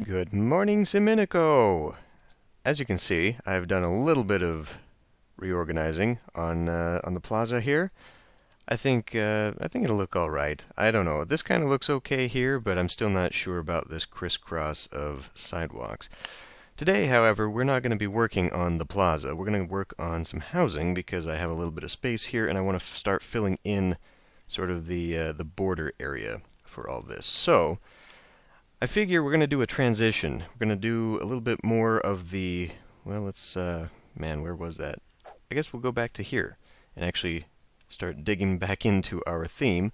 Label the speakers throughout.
Speaker 1: Good morning, Siminico! As you can see, I've done a little bit of reorganizing on the plaza here. I think it'll look all right. I don't know. This kind of looks okay here, but I'm still not sure about this crisscross of sidewalks. Today, however, we're not going to be working on the plaza. We're going to work on some housing because I have a little bit of space here, and I want to start filling in sort of the border area for all this. So, I figure we're going to do a transition. We're going to do a little bit more of the, well, man, where was that? I guess we'll go back to here and actually start digging back into our theme.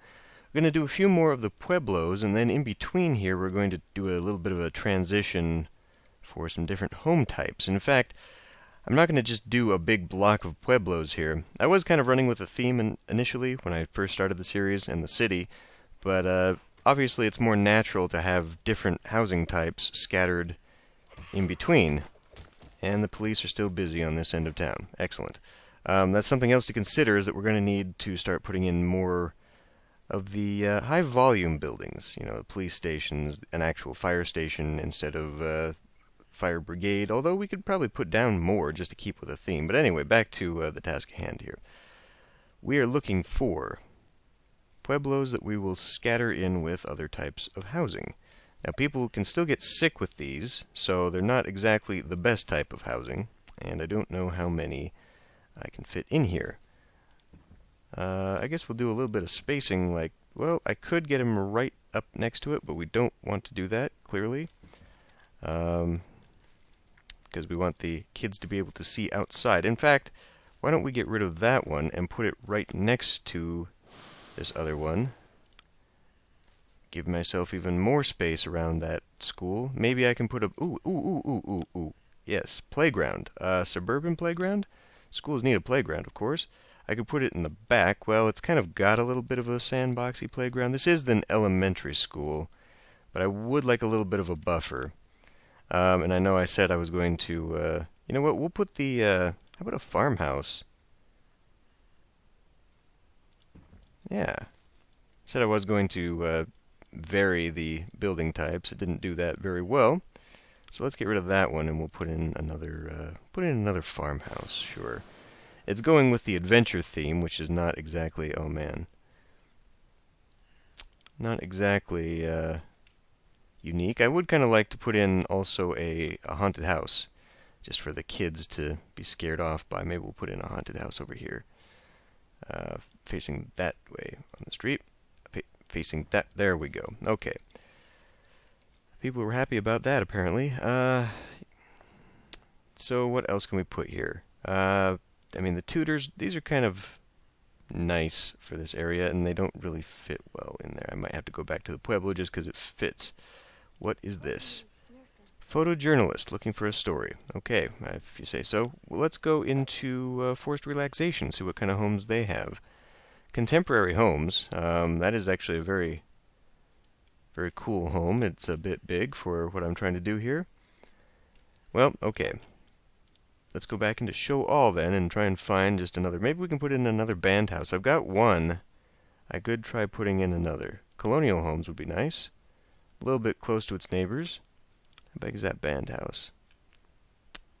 Speaker 1: We're going to do a few more of the pueblos, and then in between here we're going to do a little bit of a transition for some different home types. In fact, I'm not going to just do a big block of pueblos here. I was kind of running with a theme initially when I first started the series and the city, but obviously it's more natural to have different housing types scattered in between. And the police are still busy on this end of town. Excellent. That's something else to consider, is that we're going to need to start putting in more of the high volume buildings. You know, police stations, an actual fire station instead of fire brigade, although we could probably put down more just to keep with the theme. But anyway, back to the task at hand here. We are looking for pueblos that we will scatter in with other types of housing. Now, people can still get sick with these, so they're not exactly the best type of housing, and I don't know how many I can fit in here. I guess we'll do a little bit of spacing, like, well, I could get them right up next to it, but we don't want to do that, clearly. Because we want the kids to be able to see outside. In fact, why don't we get rid of that one and put it right next to this other one? Give myself even more space around that school. Maybe I can put a... Ooh. Yes, playground. Suburban playground? Schools need a playground, of course. I could put it in the back. Well, it's kind of got a little bit of a sandboxy playground. This is an elementary school, but I would like a little bit of a buffer. And I know I said I was going to... you know what? We'll put the... how about a farmhouse? Yeah. Said I was going to vary the building types. It didn't do that very well. So let's get rid of that one, and we'll put in another farmhouse. Sure. It's going with the adventure theme, which is not exactly, oh man, not exactly unique. I would kind of like to put in also a haunted house, just for the kids to be scared off by. Maybe we'll put in a haunted house over here, facing that way on the street. Facing that, there we go. Okay. People were happy about that, apparently. So what else can we put here? I mean, the tutors, these are kind of nice for this area, and they don't really fit well in there. I might have to go back to the Pueblo just because it fits. What is this? Photojournalist looking for a story. Okay, if you say so. Well, let's go into forced relaxation, see what kind of homes they have. Contemporary homes. That is actually a very, very cool home. It's a bit big for what I'm trying to do here. Well, okay. Let's go back into show all then and try and find just another. Maybe we can put in another band house. I've got one. I could try putting in another. Colonial homes would be nice. A little bit close to its neighbors. How big is that band house?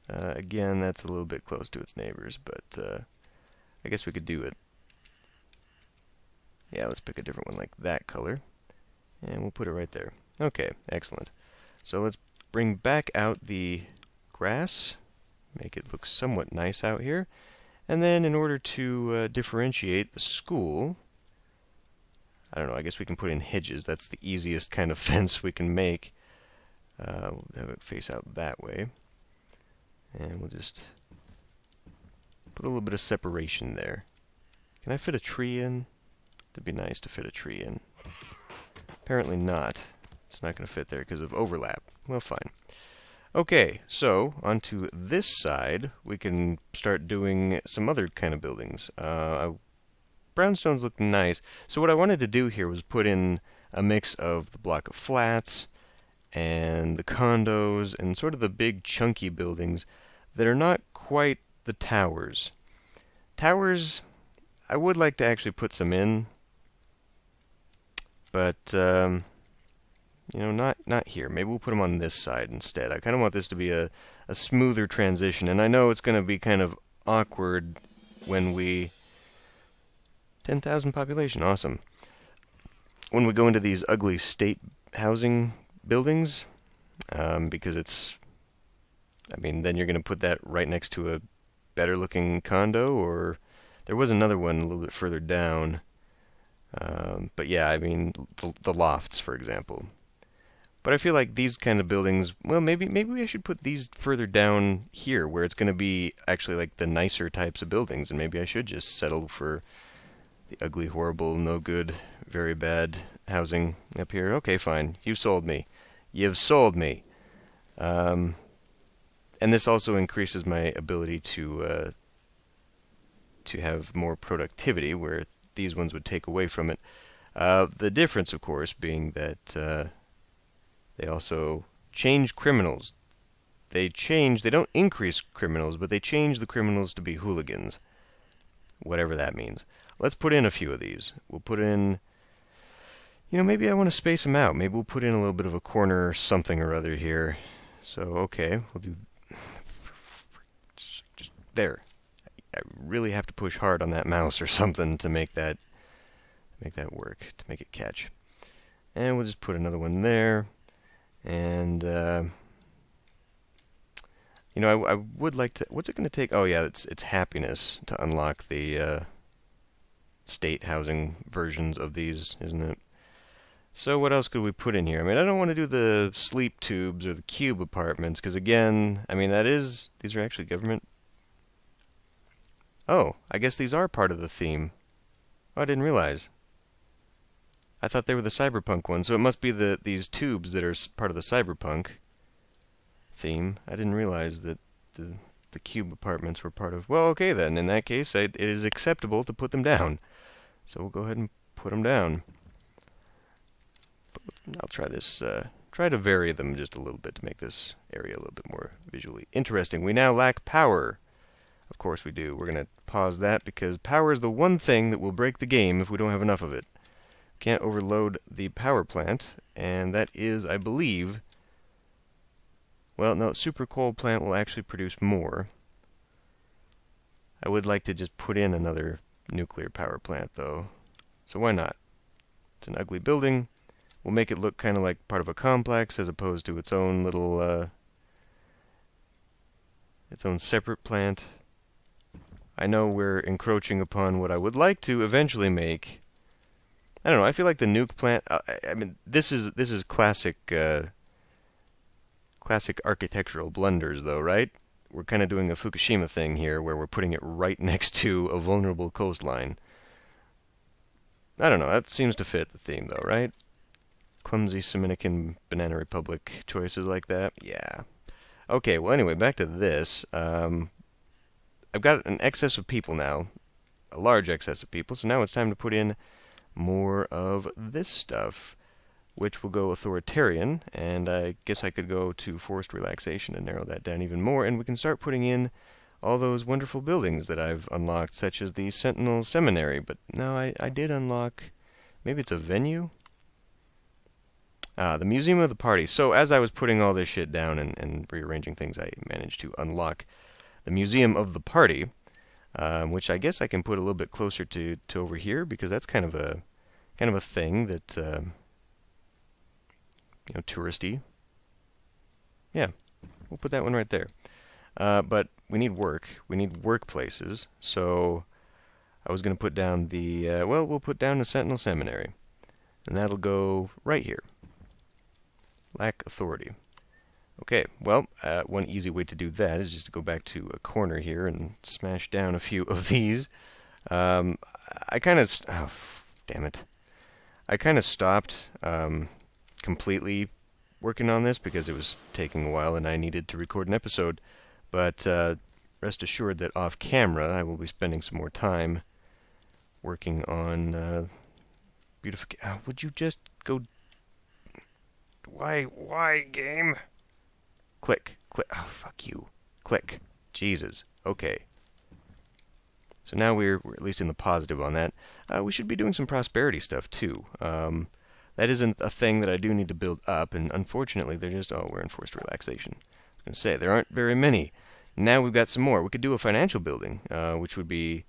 Speaker 1: Again, that's a little bit close to its neighbors, but I guess we could do it. Yeah, let's pick a different one like that color. And we'll put it right there. Okay, excellent. So let's bring back out the grass. Make it look somewhat nice out here. And then in order to differentiate the school, I don't know, I guess we can put in hedges. That's the easiest kind of fence we can make. We'll have it face out that way. And we'll just put a little bit of separation there. Can I fit a tree in? It'd be nice to fit a tree in. Apparently not. It's not going to fit there because of overlap. Well, fine. Okay, so onto this side, we can start doing some other kind of buildings. Brownstones look nice. So what I wanted to do here was put in a mix of the block of flats and the condos and sort of the big chunky buildings that are not quite the towers. Towers, I would like to actually put some in, but You know, not here. Maybe we'll put them on this side instead. I kind of want this to be a smoother transition, and I know it's going to be kind of awkward when we... 10,000 population, awesome. When we go into these ugly state housing buildings, because it's... I mean, then you're going to put that right next to a better looking condo, or... There was another one a little bit further down. But yeah, I mean, the lofts, for example. But I feel like these kind of buildings, well, maybe I should put these further down here, where it's going to be actually like the nicer types of buildings, and maybe I should just settle for the ugly, horrible, no good, very bad housing up here. Okay, fine. You've sold me. You've sold me. And this also increases my ability to have more productivity, where these ones would take away from it. The difference, of course, being that they also change criminals. They don't increase criminals, but they change the criminals to be hooligans. Whatever that means. Let's put in a few of these. We'll put in... You know, maybe I want to space them out. Maybe we'll put in a little bit of a corner something or other here. So, okay, we'll do... Just there. I really have to push hard on that mouse or something to make that work, to make it catch. And we'll just put another one there. And you know, I would like to... What's it going to take? Oh yeah, it's happiness to unlock the state housing versions of these, isn't it? So what else could we put in here? I mean, I don't want to do the sleep tubes or the cube apartments, because again, I mean, these are actually government... Oh, I guess these are part of the theme. Oh, I didn't realize. I thought they were the cyberpunk ones, so it must be these tubes that are part of the cyberpunk theme. I didn't realize that the cube apartments were part of... Well, okay then. In that case, it is acceptable to put them down. So we'll go ahead and put them down. But I'll try this... try to vary them just a little bit to make this area a little bit more visually interesting. We now lack power. Of course we do. We're going to pause that because power is the one thing that will break the game if we don't have enough of it. Can't overload the power plant, and that is, I believe... Well, no, super coal plant will actually produce more. I would like to just put in another nuclear power plant, though. So why not? It's an ugly building. We'll make it look kind of like part of a complex as opposed to its own little, its own separate plant. I know we're encroaching upon what I would like to eventually make. I don't know. I feel like the nuke plant. I mean, this is classic, classic architectural blunders, though, right? We're kind of doing a Fukushima thing here, where we're putting it right next to a vulnerable coastline. I don't know. That seems to fit the theme, though, right? Clumsy Dominican Banana Republic choices like that. Yeah. Okay. Well, anyway, back to this. I've got an excess of people now, a large excess of people, so now it's time to put in more of this stuff, which will go authoritarian, and I guess I could go to forced relaxation and narrow that down even more, and we can start putting in all those wonderful buildings that I've unlocked, such as the Sentinel Seminary. But no, I did unlock, maybe it's a venue? The Museum of the Party. So as I was putting all this shit down and rearranging things, I managed to unlock the Museum of the Party, which I guess I can put a little bit closer to over here, because that's kind of a thing that you know, touristy. Yeah, we'll put that one right there. But we need work. We need workplaces. So I was going to put down the well, we'll put down the Sentinel Seminary, and that'll go right here. Lack authority. Okay, well, one easy way to do that is just to go back to a corner here and smash down a few of these. I kind of... Oh, damn it. I kind of stopped completely working on this because it was taking a while and I needed to record an episode. But rest assured that off camera I will be spending some more time working on beautification. Would you just go... Why, game? Click. Oh, fuck you. Click. Jesus. Okay. So now we're at least in the positive on that. We should be doing some prosperity stuff, too. that isn't a thing that I do need to build up, and unfortunately, they're just, oh, we're in forced relaxation. I was going to say, there aren't very many. Now we've got some more. We could do a financial building, which would be,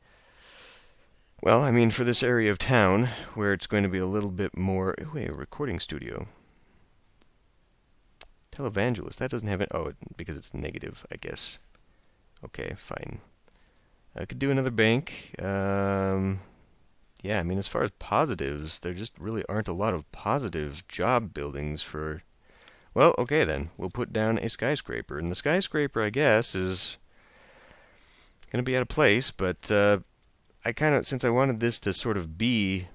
Speaker 1: well, I mean, for this area of town, where it's going to be a little bit more, wait, a recording studio. Televangelist, that doesn't have it, oh, because it's negative, I guess. Okay, fine. I could do another bank. Yeah, I mean, as far as positives, there just really aren't a lot of positive job buildings for... Well, okay then. We'll put down a skyscraper. And the skyscraper, I guess, is going to be out of place, but I kind of, since I wanted this to sort of be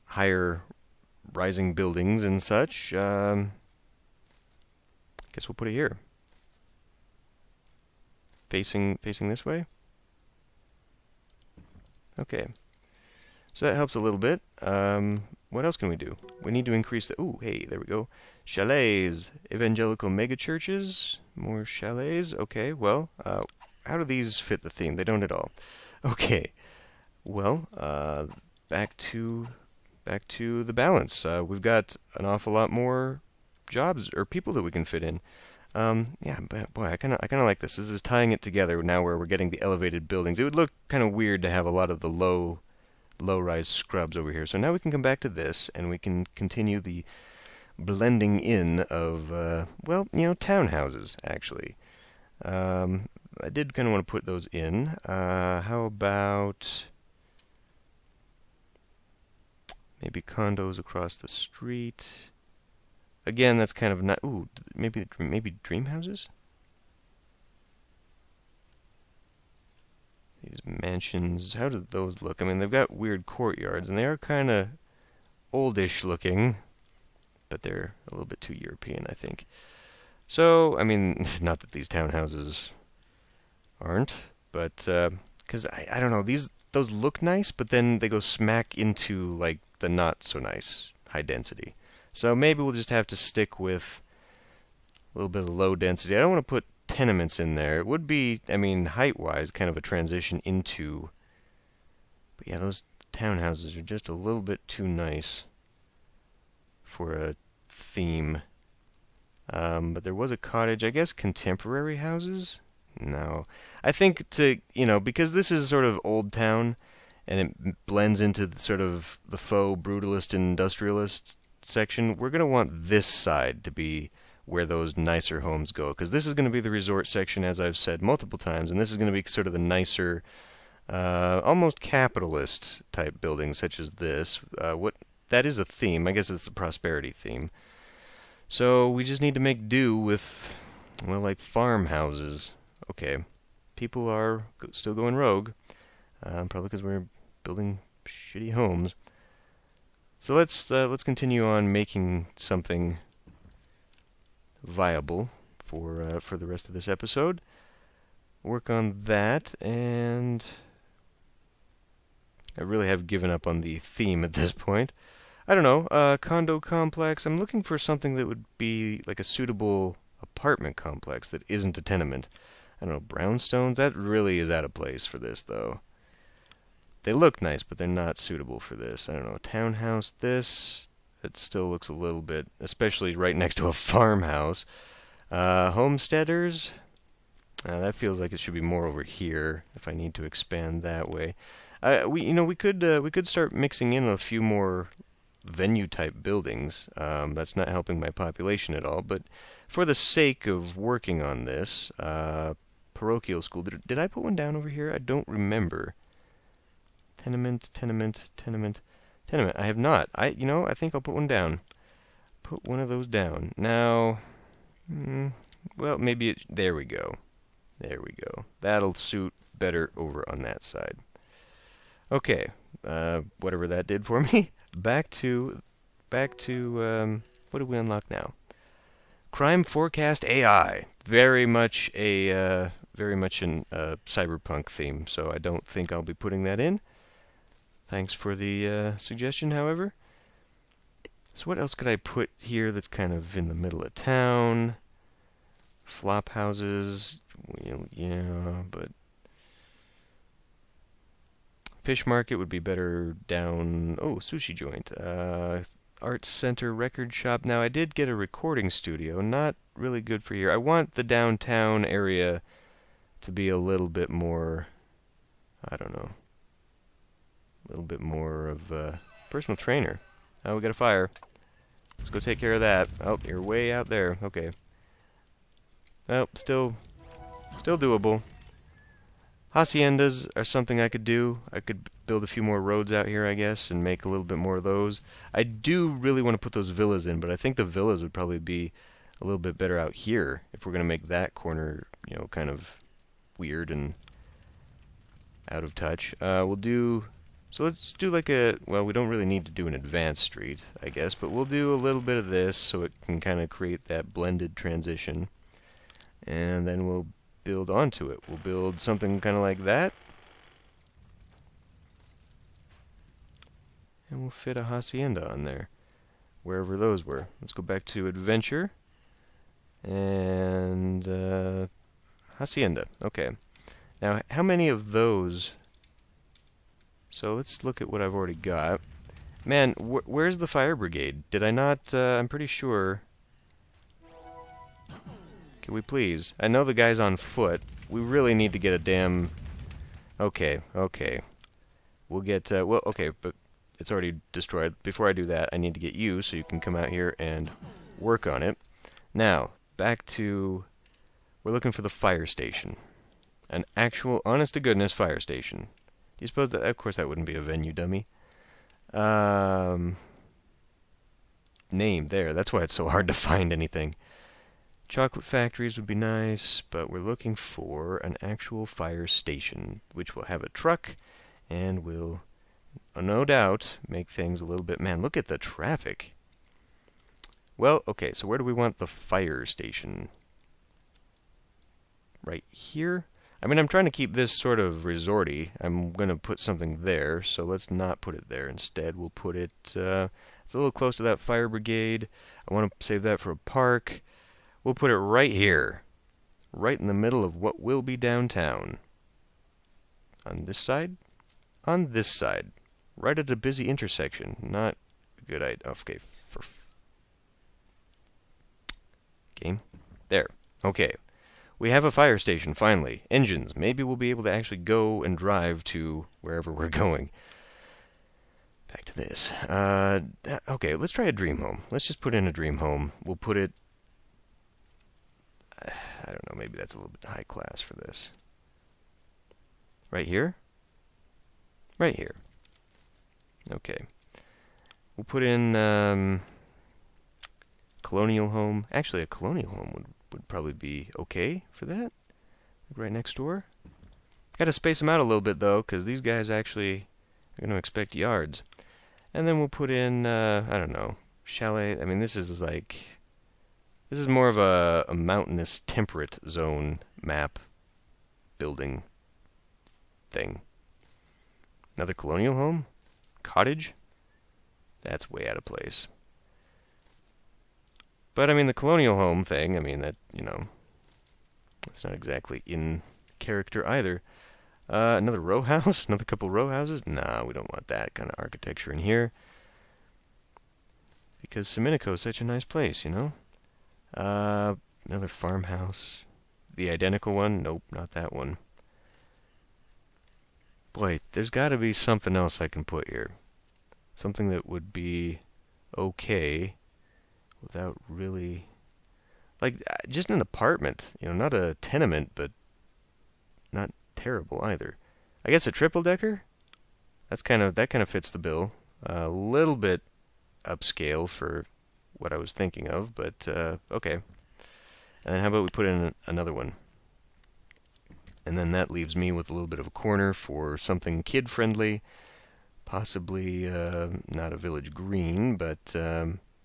Speaker 1: higher rising buildings and such, guess we'll put it here. Facing this way? Okay. So that helps a little bit. What else can we do? We need to increase the... Ooh, hey, there we go. Chalets. Evangelical megachurches. More chalets. Okay, well, how do these fit the theme? They don't at all. Okay. Well, back to the balance. We've got an awful lot more jobs or people that we can fit in. Yeah, but boy, I kind of like this. This is tying it together now where we're getting the elevated buildings. It would look kind of weird to have a lot of the low-rise scrubs over here. So now we can come back to this, and we can continue the blending in of, well, you know, townhouses, actually. I did kind of want to put those in. How about maybe condos across the street? Again, that's kind of not... Ooh, maybe dream houses? These mansions, how do those look? I mean, they've got weird courtyards, and they are kind of oldish looking, but they're a little bit too European, I think. So, I mean, not that these townhouses aren't, but, because, I don't know, those look nice, but then they go smack into, like, the not-so-nice high density. So maybe we'll just have to stick with a little bit of low density. I don't want to put tenements in there. It would be, I mean, height-wise, kind of a transition into... But yeah, those townhouses are just a little bit too nice for a theme. But there was a cottage. I guess contemporary houses? No. I think because this is sort of Old Town, and it blends into sort of the faux brutalist and industrialist section, we're going to want this side to be where those nicer homes go, because this is going to be the resort section, as I've said multiple times, and this is going to be sort of the nicer, almost capitalist type buildings, such as this. That is a theme. I guess it's a prosperity theme. So we just need to make do with, well, like farmhouses. Okay, people are still going rogue, probably because we're building shitty homes. So let's continue on making something viable for the rest of this episode. Work on that, and I really have given up on the theme at this point. I don't know, condo complex. I'm looking for something that would be like a suitable apartment complex that isn't a tenement. I don't know, brownstones? That really is out of place for this, though. They look nice, but they're not suitable for this. I don't know, a townhouse, this, it still looks a little bit, especially right next to a farmhouse. Homesteaders, that feels like it should be more over here if I need to expand that way. We could start mixing in a few more venue-type buildings. That's not helping my population at all, but for the sake of working on this, parochial school, did I put one down over here? I don't remember. Tenement. I have not. I think I'll put one down. Put one of those down. Now, well, maybe there we go. There we go. That'll suit better over on that side. Okay, whatever that did for me. Back to what do we unlock now? Crime forecast AI. Very much an cyberpunk theme. So I don't think I'll be putting that in. Thanks for the suggestion, however. So what else could I put here that's kind of in the middle of town? Flop houses. Well, yeah, but fish market would be better down... Oh, sushi joint. Arts Center record shop. Now, I did get a recording studio. Not really good for here. I want the downtown area to be a little bit more, I don't know, a little bit more of a personal trainer. Oh, we got a fire. Let's go take care of that. Oh, you're way out there. Okay. Well, still doable. Haciendas are something I could do. I could build a few more roads out here, I guess, and make a little bit more of those. I do really want to put those villas in, but I think the villas would probably be a little bit better out here if we're going to make that corner, you know, kind of weird and out of touch. So let's do like well, we don't really need to do an advanced street, I guess, but we'll do a little bit of this so it can kind of create that blended transition. And then we'll build onto it. We'll build something kind of like that. And we'll fit a hacienda on there, wherever those were. Let's go back to adventure. And hacienda. Okay. Now, how many of those? So let's look at what I've already got. Man, where's the fire brigade? Did I not? I'm pretty sure. Can we please? I know the guy's on foot. We really need to get a damn... Okay. We'll get... well, okay, but it's already destroyed. Before I do that, I need to get you so you can come out here and work on it. Now, back to... We're looking for the fire station. An actual, honest-to-goodness fire station. Do you suppose that... Of course that wouldn't be a venue, dummy. Name, there. That's why it's so hard to find anything. Chocolate factories would be nice, but we're looking for an actual fire station, which will have a truck, and will, no doubt, make things a little bit... Man, look at the traffic. Well, okay, so where do we want the fire station? Right here? I mean, I'm trying to keep this sort of resorty. I'm going to put something there, so let's not put it there. Instead, we'll put it... it's a little close to that fire brigade. I want to save that for a park. We'll put it right here. Right in the middle of what will be downtown. On this side? On this side. Right at a busy intersection. Not a good idea. Okay. Game. There. Okay. We have a fire station, finally. Engines. Maybe we'll be able to actually go and drive to wherever we're going. Back to this. Okay, let's try a dream home. Let's just put in a dream home. We'll put it... I don't know, maybe that's a little bit high class for this. Right here? Right here. Okay. We'll put in colonial home. Actually, a colonial home would probably be okay for that. Right next door. Got to space them out a little bit, though, because these guys actually are going to expect yards. And then we'll put in, I don't know, chalet. I mean, this is like... This is more of a mountainous, temperate zone map building thing. Another colonial home? Cottage? That's way out of place. But, I mean, the colonial home thing, I mean, that, you know, it's not exactly in character either. Another row house? Another couple row houses? Nah, we don't want that kind of architecture in here. Because Siminico is such a nice place, you know? Another farmhouse. The identical one? Nope, not that one. Boy, there's got to be something else I can put here. Something that would be okay without really... Like, just an apartment. You know, not a tenement, but not terrible either. I guess a triple-decker? That kind of fits the bill. A little bit upscale for what I was thinking of, but okay. And then how about we put in another one? And then that leaves me with a little bit of a corner for something kid-friendly. Possibly not a village green, but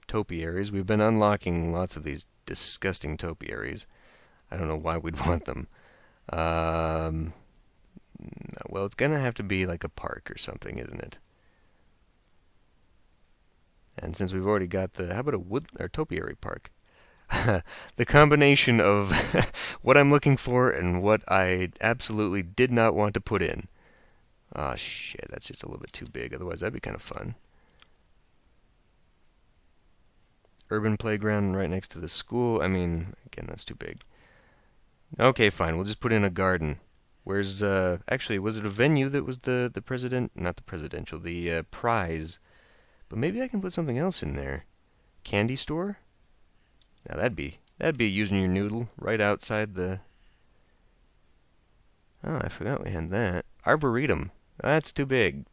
Speaker 1: topiaries. We've been unlocking lots of these disgusting topiaries. I don't know why we'd want them. Well, it's going to have to be like a park or something, isn't it? And since we've already got the... How about a wood or topiary park? The combination of what I'm looking for and what I absolutely did not want to put in. Ah, shit, that's just a little bit too big. Otherwise, that'd be kind of fun. urban playground right next to the school. I mean, again, that's too big. Okay, fine. We'll just put in a garden. Where's, actually, was it a venue that was the president? Not the presidential, the, prize. But maybe I can put something else in there. Candy store? Now that'd be using your noodle right outside the... Oh, I forgot we had that. Arboretum. That's too big.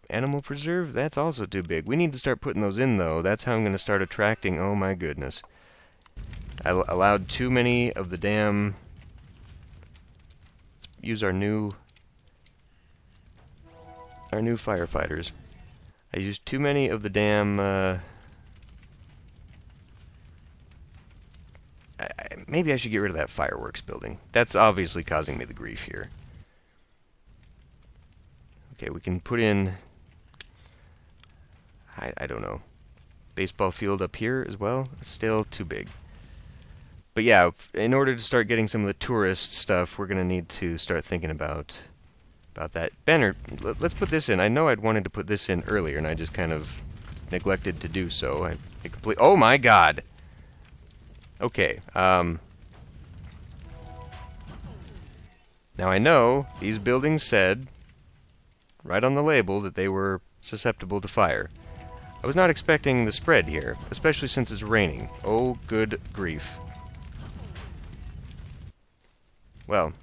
Speaker 1: Animal preserve? That's also too big. We need to start putting those in, though. That's how I'm going to start attracting... Oh, my goodness. I allowed too many of the damn... Let's use our new firefighters. I used too many of the damn... maybe I should get rid of that fireworks building. That's obviously causing me the grief here. Okay, we can put in... I don't know. Baseball field up here as well? It's still too big. But yeah, in order to start getting some of the tourist stuff, we're going to need to start thinking about that. Banner, let's put this in. I know I'd wanted to put this in earlier, and I just kind of neglected to do so. I completely... Oh my god! Okay, now I know these buildings said, right on the label, that they were susceptible to fire. I was not expecting the spread here, especially since it's raining. Oh, good grief. Well,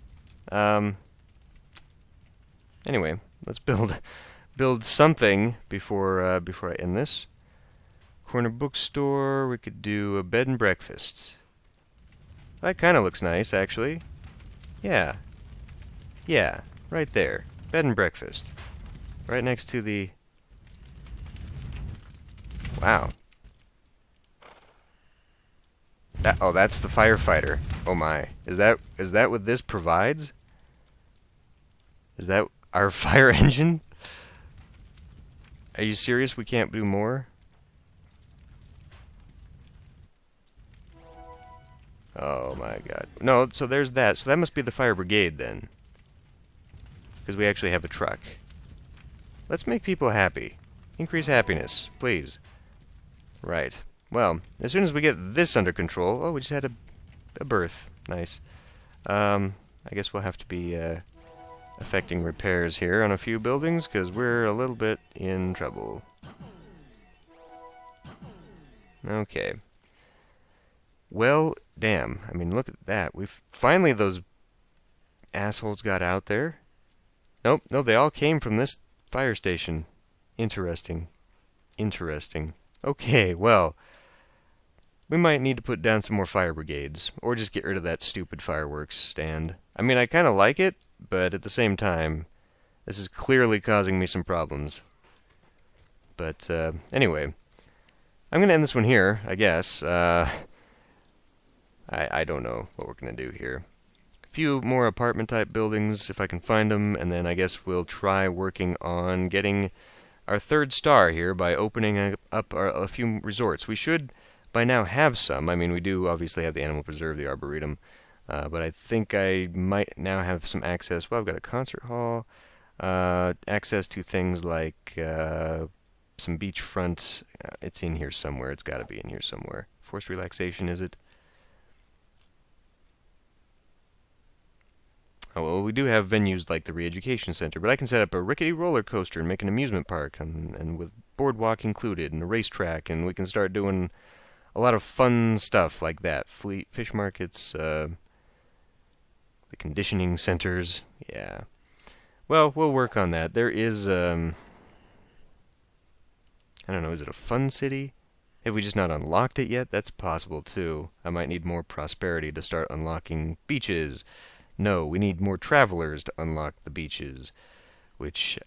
Speaker 1: anyway, let's build something before I end this. Corner bookstore, we could do a bed and breakfast. That kind of looks nice, actually. Yeah. Yeah, right there. Bed and breakfast. Right next to the... Wow. Oh, that's the firefighter. Oh my. Is that what this provides? Is that our fire engine? Are you serious? We can't do more? Oh my god. No, so there's that. So that must be the fire brigade then. Because we actually have a truck. Let's make people happy. Increase happiness, please. Right. Well, as soon as we get this under control... Oh, we just had a birth. Nice. I guess we'll have to be effecting repairs here on a few buildings, because we're a little bit in trouble. Okay. Well, damn. I mean, look at that. We've finally, those assholes got out there. Nope, no, they all came from this fire station. Interesting. Interesting. Okay, well, we might need to put down some more fire brigades, or just get rid of that stupid fireworks stand. I mean, I kind of like it, but at the same time, this is clearly causing me some problems. But, anyway, I'm going to end this one here, I guess. I don't know what we're going to do here. A few more apartment-type buildings, if I can find them, and then I guess we'll try working on getting our third star here by opening up a few resorts. We should by now have some. I mean, we do obviously have the Animal Preserve, the Arboretum, but I think I might now have some access. Well, I've got a concert hall, access to things like some beachfront. It's in here somewhere. It's got to be in here somewhere. Forced relaxation, is it? Oh, well, we do have venues like the Re-Education Center, but I can set up a rickety roller coaster and make an amusement park, and with boardwalk included, and a racetrack, and we can start doing a lot of fun stuff like that. Fish markets, the conditioning centers, yeah. Well, we'll work on that. There is, I don't know, is it a fun city? Have we just not unlocked it yet? That's possible, too. I might need more prosperity to start unlocking beaches. No, we need more travelers to unlock the beaches, which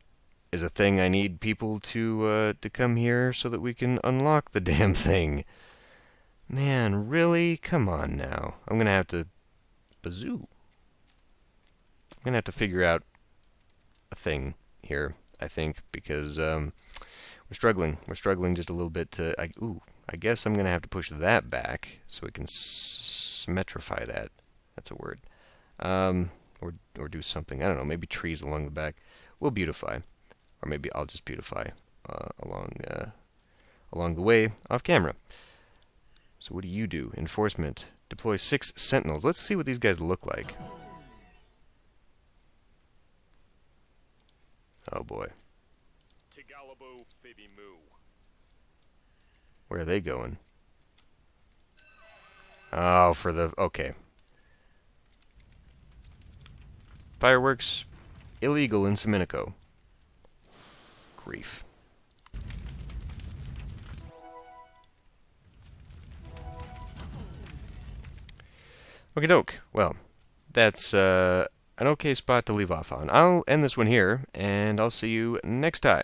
Speaker 1: is a thing I need people to come here so that we can unlock the damn thing. Man, really? Come on now. I'm going to have to... Bazoo. I'm going to have to figure out a thing here, I think, because we're struggling. We're struggling just a little bit to... I guess I'm going to have to push that back so we can symmetrify that. That's a word. Or do something. I don't know, maybe trees along the back. We'll beautify. Or maybe I'll just beautify along the way off camera. So what do you do? Enforcement. Deploy 6 sentinels. Let's see what these guys look like. Oh boy. Where are they going? Oh, for the... Okay. Fireworks. Illegal in Siminico. Grief. Okie doke. Well, that's an okay spot to leave off on. I'll end this one here, and I'll see you next time.